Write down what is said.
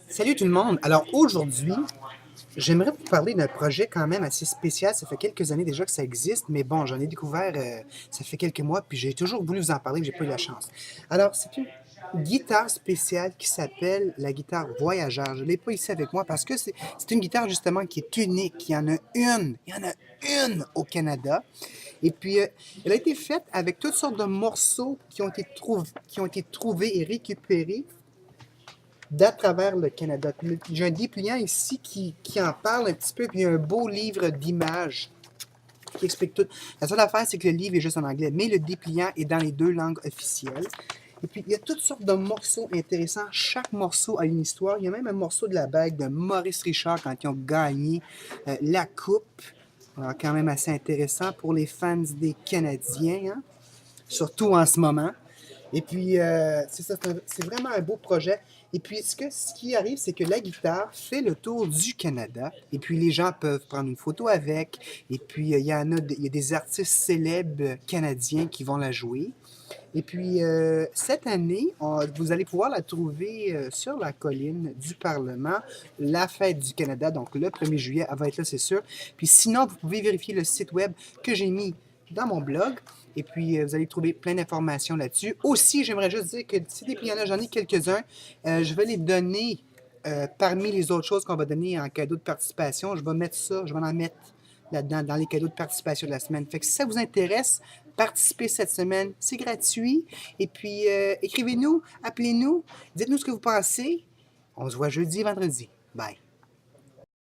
Salut tout le monde! Alors aujourd'hui, j'aimerais vous parler d'un projet quand même assez spécial. Ça fait quelques années déjà que ça existe, mais bon, j'en ai découvert, ça fait quelques mois, puis j'ai toujours voulu vous en parler, mais j'ai pas eu la chance. Alors, c'est une guitare spéciale qui s'appelle la guitare Voyageur. Je ne l'ai pas ici avec moi parce que c'est une guitare justement qui est unique. Il y en a une au Canada. Et puis, elle a été faite avec toutes sortes de morceaux qui ont été trouvés et récupérés d'à travers le Canada. J'ai un dépliant ici qui en parle un petit peu, puis il y a un beau livre d'images qui explique tout. La seule affaire, c'est que le livre est juste en anglais, mais le dépliant est dans les deux langues officielles. Et puis, il y a toutes sortes de morceaux intéressants. Chaque morceau a une histoire. Il y a même un morceau de la bague de Maurice Richard quand ils ont gagné la Coupe. Alors, quand même assez intéressant pour les fans des Canadiens, hein? Surtout en ce moment. Et puis, c'est ça, c'est vraiment un beau projet. Et puis, ce qui arrive, c'est que la guitare fait le tour du Canada. Et puis, les gens peuvent prendre une photo avec. Et puis, il y a des artistes célèbres canadiens qui vont la jouer. Et puis, cette année, vous allez pouvoir la trouver sur la colline du Parlement, la fête du Canada. Donc, le 1er juillet, elle va être là, c'est sûr. Puis, sinon, vous pouvez vérifier le site web que j'ai mis dans mon blog. Et puis, vous allez trouver plein d'informations là-dessus. Aussi, j'aimerais juste dire que si des clients-là, j'en ai quelques-uns, je vais les donner parmi les autres choses qu'on va donner en cadeau de participation. Je vais en mettre là-dedans dans les cadeaux de participation de la semaine. Fait que si ça vous intéresse, participez cette semaine. C'est gratuit. Et puis, écrivez-nous, appelez-nous, dites-nous ce que vous pensez. On se voit jeudi, vendredi. Bye.